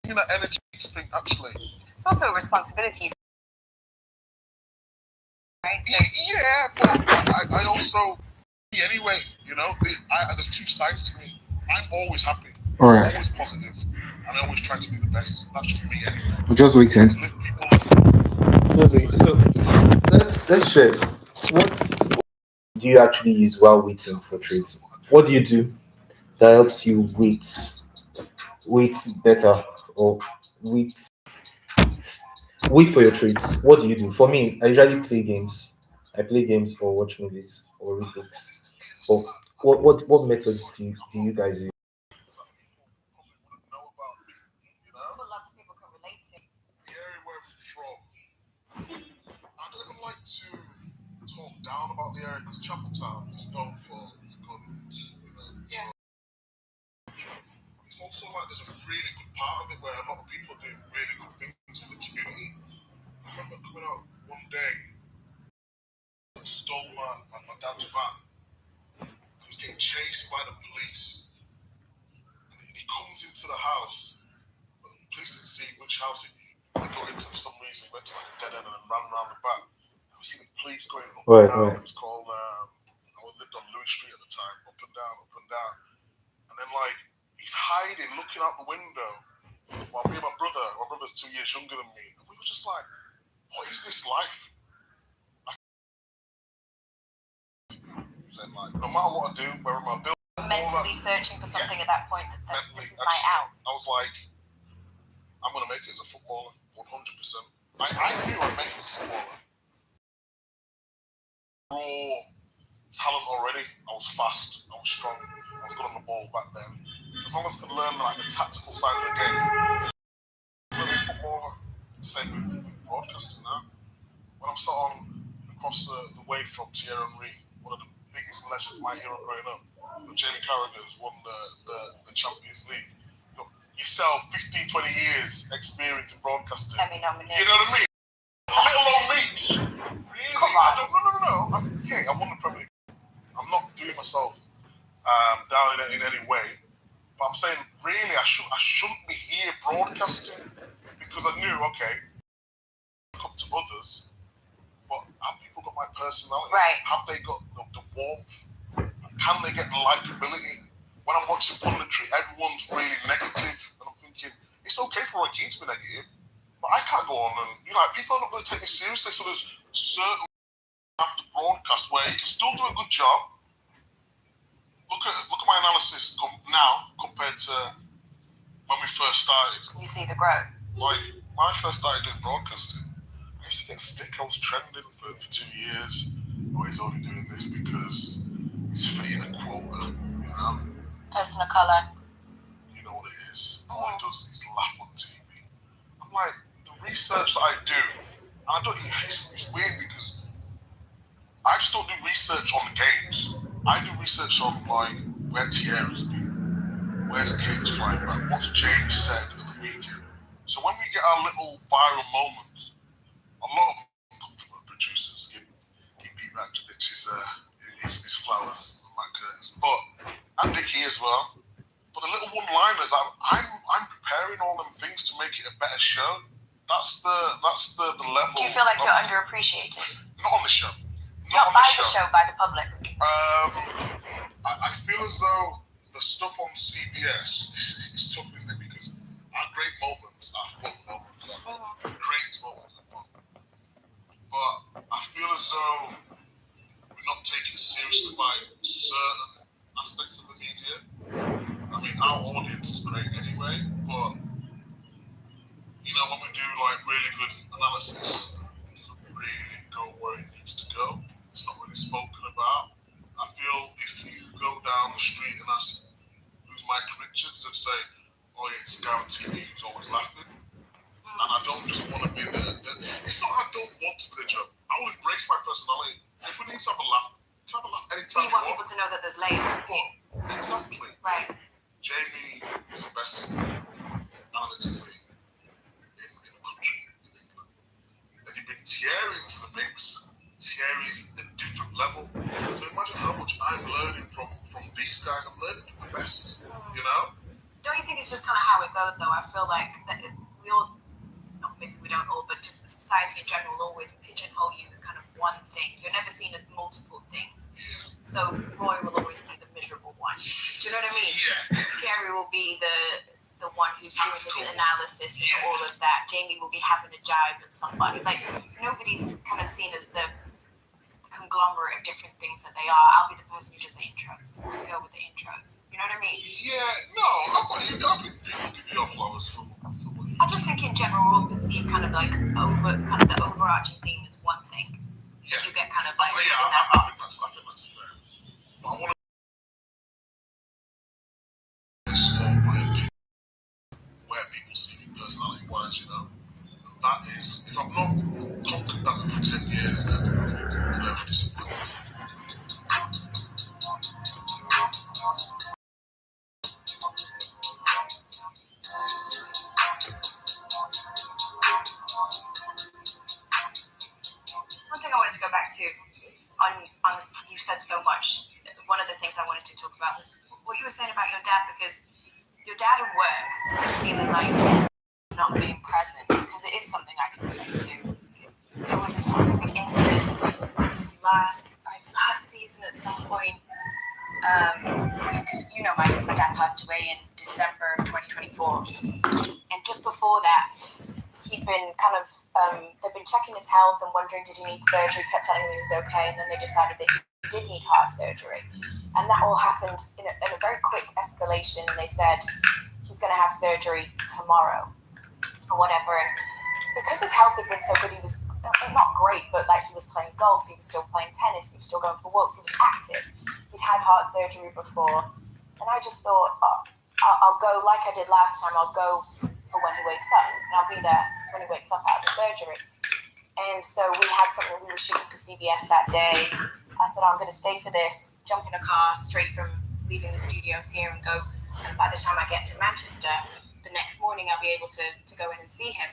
Give me that energy to think, actually. It's also a responsibility. Right? Yeah, but I also, anyway, you know, there's two sides to me. I'm always happy. All right. Always positive. And I always try to do the best. That's just me anyway. We're just waiting. To lift people up. So let's share. What do you actually use while waiting for trades? What do you do that helps you wait better, or wait wait for your trades? What do you do? For me, I usually play games. I play games or watch movies or read books. Or what methods do you guys use? But lots of people can relate to. The area where I'm from, I don't even like to talk down about the area because Chapeltown is known for guns, you know. Yeah. It's also like there's a really good part of it where a lot of people are doing really good things for the community. I remember coming out one day stole my dad's van. He was getting chased by the police. And he comes into the house. But the police didn't see which house he got into for some reason. He went to like a dead end and then ran around the back. I was seeing the police going up and down. It was called, I lived on Louis Street at the time, up and down. And then like, he's hiding, looking out the window. While me and my brother's 2 years younger than me. And we were just like, what is this life? Said like, no matter what I do, where am I building? Mentally searching for something at that point that this is my out. I was like, I'm gonna make it as a footballer, 100%. I knew I'd make it as a footballer. Raw talent already. I was fast, I was strong, I was good on the ball back then. As long as I could learn like the tactical side of the game, I'm gonna be a footballer. Same with broadcasting now. When I'm sat on across the way from Thierry Henry, one of the biggest legends, my hero growing up, Jamie Carragher has won the Champions League. Yourself, 15, 20 years experience in broadcasting. Emmy nominee. You know what I mean? Little old leaks. Really? Come on. No. I won the Premier League. I'm not doing myself down in any way. But I'm saying, really, I shouldn't be here broadcasting because I knew, okay, come to others, but have people got my personality? Right. Have they got the warmth? Can they get the likability? When I'm watching punditry, everyone's really negative, and I'm thinking, it's okay for Roy Keane to be negative, but I can't go on and, people are not going to take me seriously, so there's certain after broadcast where you can still do a good job. Look at my analysis now compared to when we first started. You see the growth. Like, when I first started doing broadcasting, I used to get stick. I was trending for 2 years. Oh, he's only doing this because he's fitting a quota, Person of colour. You know what it is. All he does is laugh on TV. I'm like, the research that I do, and I don't, it's weird because I just don't do research on the games. I do research on, like, where Thierry's been, where's Kate's flying back, what's James said at the weekend. So when we get our little viral moments, a lot of them come from the producers, give Pete Ratcliffe his flowers, like but and Dickie as well. But the little one-liners, I'm preparing all them things to make it a better show. That's the level. Do you feel like you're underappreciated? Not on the show. Not by the show, by the public. I feel as though the stuff on CBS is tough, isn't it? Because our great moments are fun moments. Our great moments are fun. But I feel as though we're not taken seriously by certain aspects of the media. I mean, our audience is great anyway, but when we do like really good analysis, it doesn't really go where it needs to go. It's not really spoken about. I feel if you go down the street and ask who's Mike Richards, they'd say, oh yeah, it's a guy on TV who's always laughing. And I don't just want to be it's not I don't want to be the joke. I will embrace my personality. If we need to have a laugh, we can have a laugh anytime You want people to know that there's layers. But exactly. Right. Jamie is the best analytically in the country, in England. Then you bring Thierry into the mix. Thierry's a different level. So imagine how much I'm learning from these guys. I'm learning from the best, Don't you think it's just kind of how it goes, though? I feel like that we all, not maybe we don't all, but just society in general will always pigeonhole you as kind of one thing. You're never seen as multiple things. So Roy will always be the miserable one. Do you know what I mean? Yeah. Thierry will be the one who's doing his analysis and all of that. Jamie will be having a jibe at somebody. Like, nobody's kind of seen as the conglomerate of different things that they are. I'll be the person who does the intros. Go with the intros. You know what I mean? Yeah, no, I think people give you your flowers for what you I just think in general we'll perceive kind of like the overarching theme as one thing. Yeah. You get kind of like I think that's fair. But I want to explore my opinion where people see me personality-wise, And that is, if I've not conquered that over 10 years, then I'm very disappointed. One thing I wanted to go back to on about was what you were saying about your dad, because your dad at work feeling like not being present, because it is something I can relate to. There was a specific incident. This was last season at some point. Because my dad passed away in December 2024, and just before that, he'd been kind of they'd been checking his health and wondering did he need surgery. Kept telling me he was okay, and then they decided that he did need heart surgery, and that all happened in a very quick escalation. And they said he's going to have surgery tomorrow or whatever. And because his health had been so good, he was not great, but like he was playing golf, he was still playing tennis, he was still going for walks, he was active. He'd had heart surgery before, and I just thought, oh, I'll go like I did last time. I'll go for when he wakes up, and I'll be there when he wakes up out of the surgery. And so we had something, we were shooting for CBS that day. I said, I'm going to stay for this, jump in a car straight from leaving the studios here and go. And by the time I get to Manchester, the next morning I'll be able to go in and see him.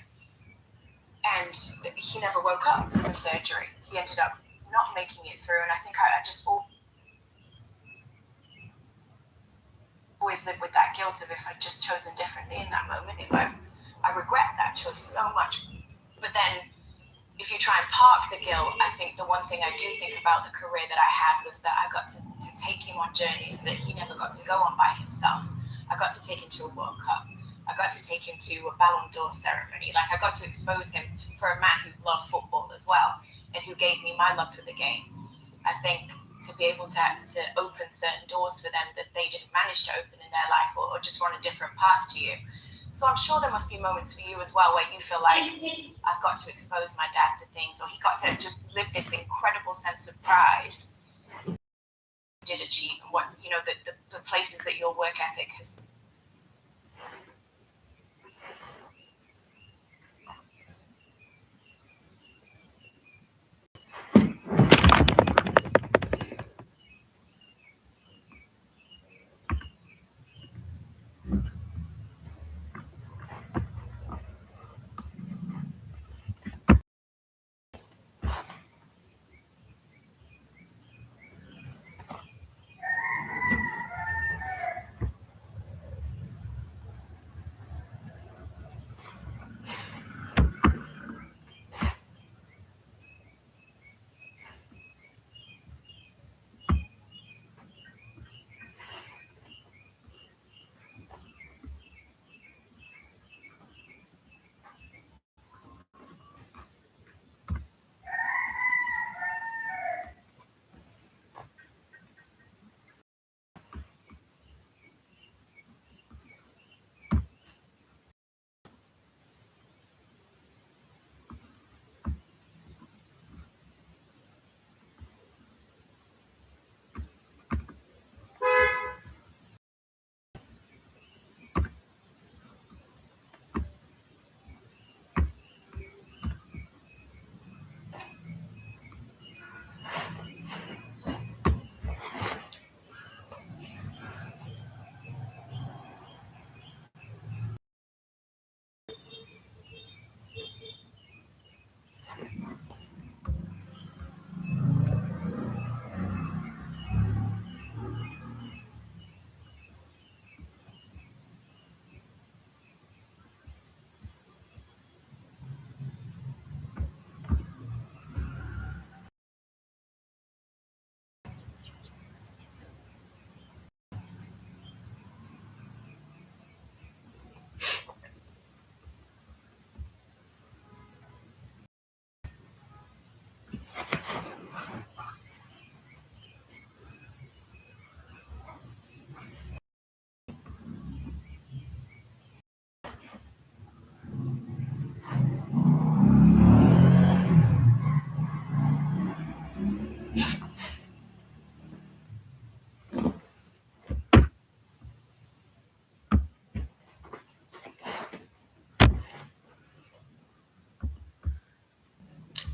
And he never woke up from the surgery. He ended up not making it through. And I think I just always live with that guilt of if I'd just chosen differently in that moment. I regret that choice so much. But then if you try and park the guilt, I think the one thing I do think about the career that I had was that I got to take him on journeys that he never got to go on by himself. I got to take him to a World Cup. I got to take him to a Ballon d'Or ceremony. Like, I got to expose him for a man who loved football as well and who gave me my love for the game. I think to be able to open certain doors for them that they didn't manage to open in their life, or just run a different path to you. So I'm sure there must be moments for you as well where you feel like I've got to expose my dad to things, or he got to just live this incredible sense of pride you did achieve, and what the places that your work ethic has.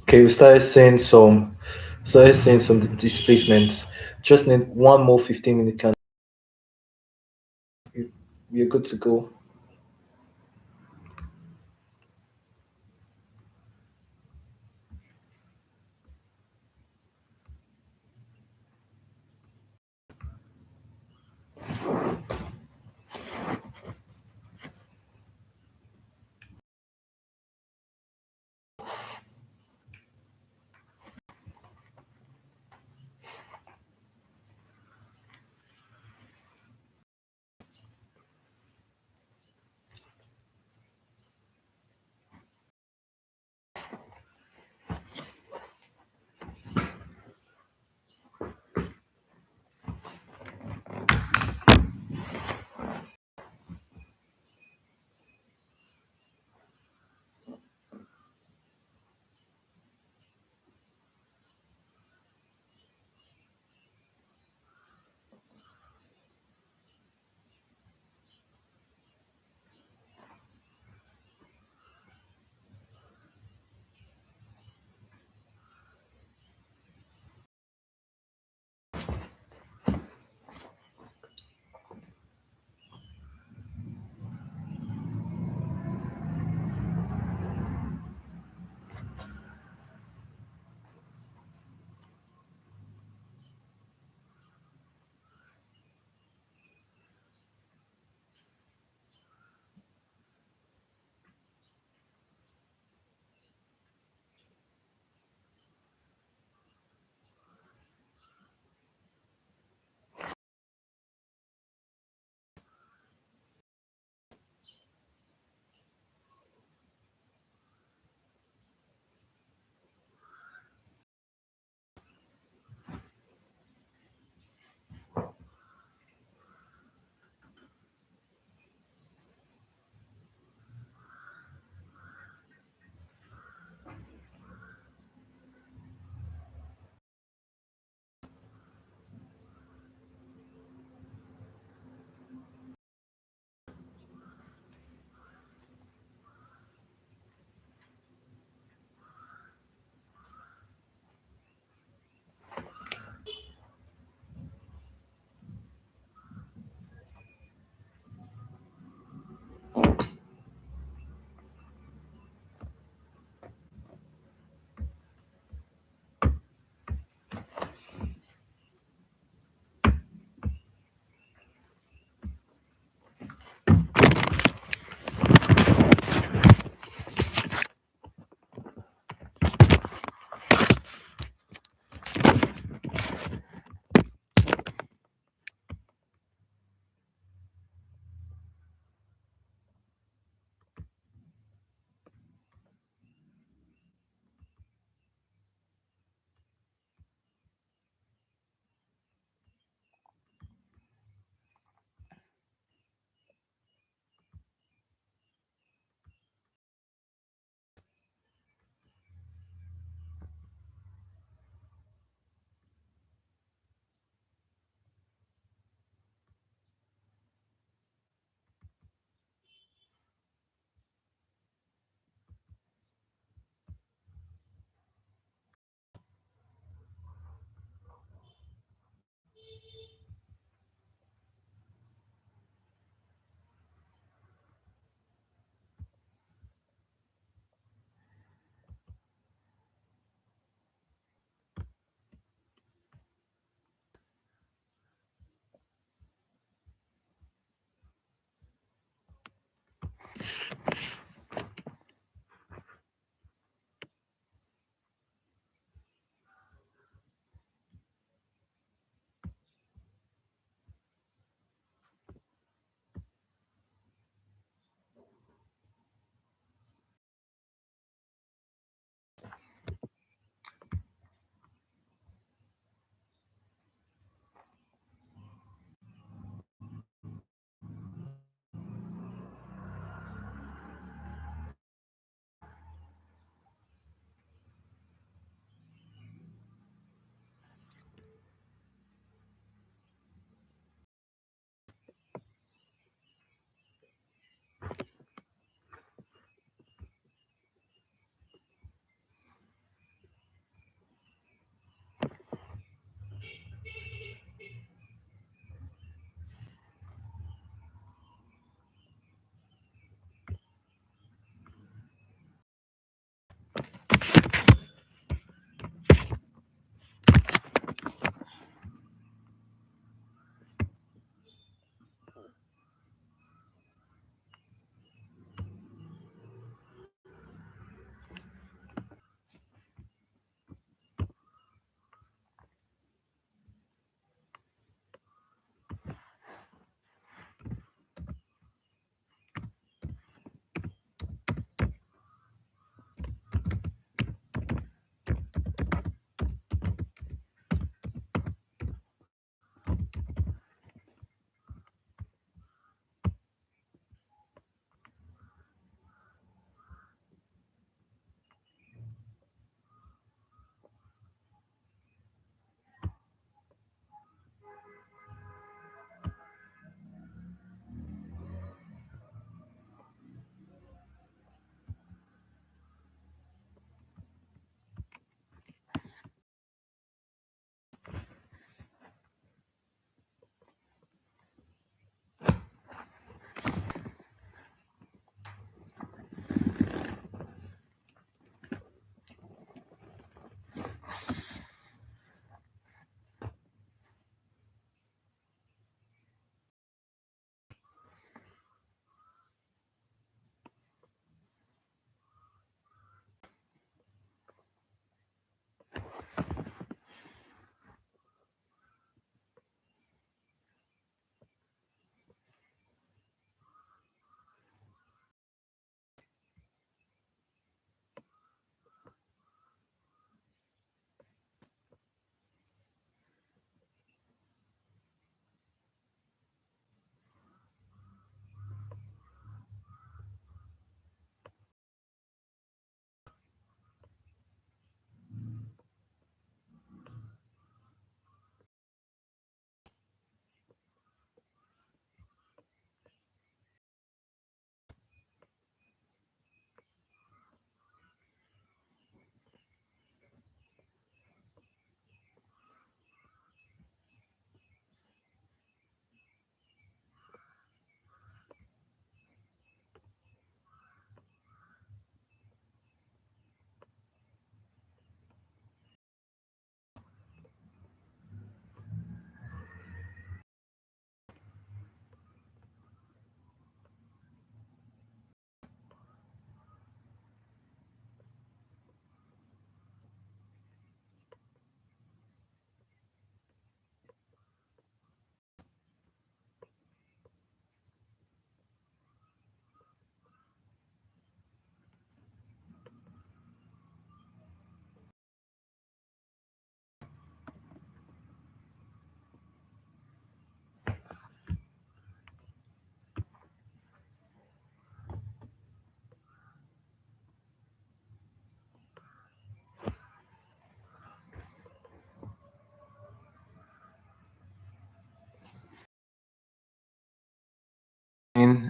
Okay, we started seeing some displacement. Just need one more 15-minute count. We're good to go.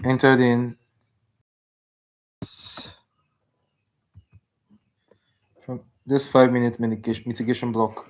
entered in from this 5 minute mitigation block.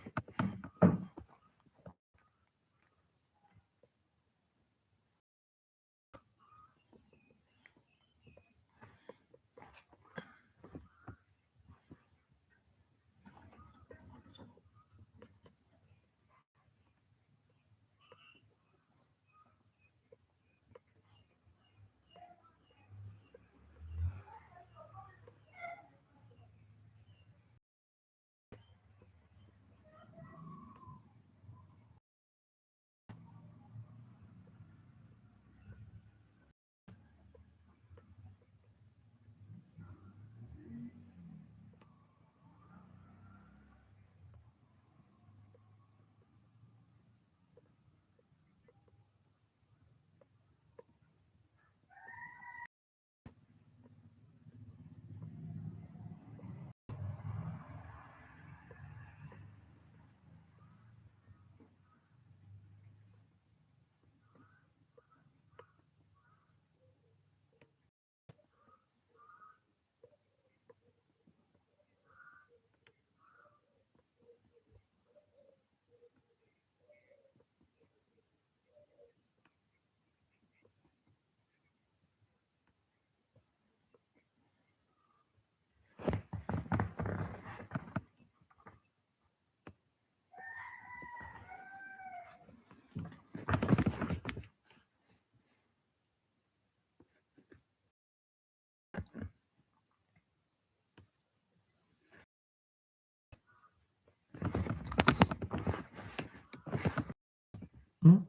Hmm?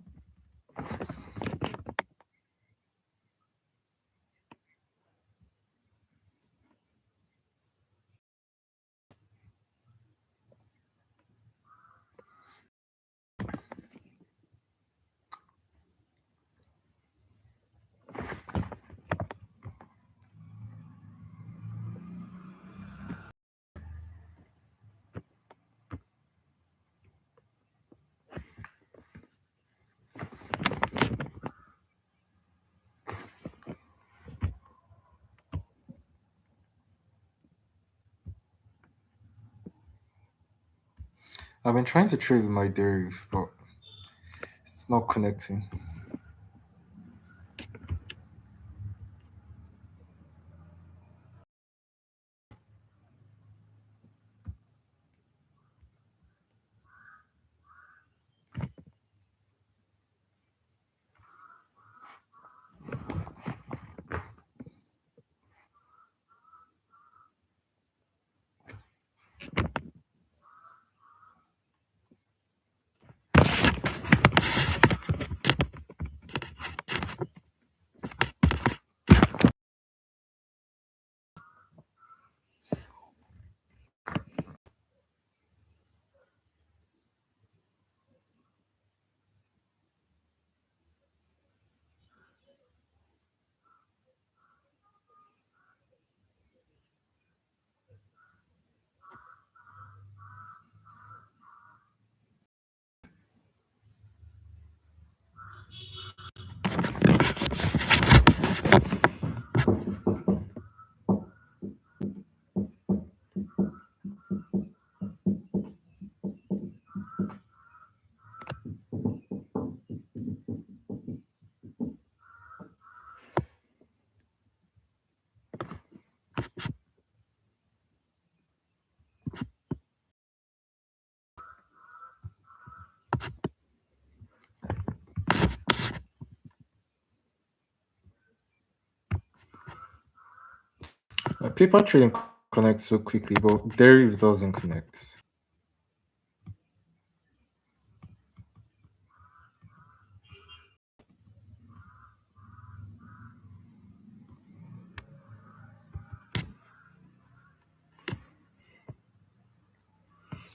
I've been trying to trade with my deriv, but it's not connecting. Paper trading connects so quickly, but deriv doesn't connect.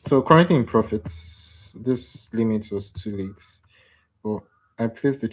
So currently in profits, this limit was too late. But I placed the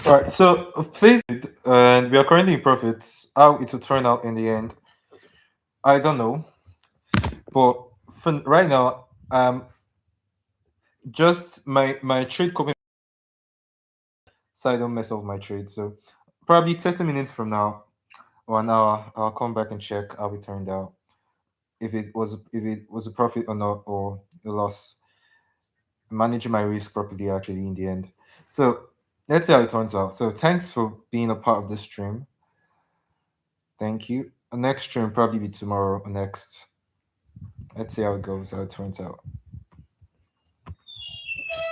All right, so please, and we are currently in profits. How it will turn out in the end, I don't know. But for right now, just my trade coping, so I don't mess up my trade. So probably 30 minutes from now or an hour, I'll come back and check how it turned out. If it was a profit or not, or a loss. Managing my risk properly actually in the end. So let's see how it turns out. So thanks for being a part of this stream. Thank you. Next stream probably be tomorrow or next. Let's see how it goes, how it turns out.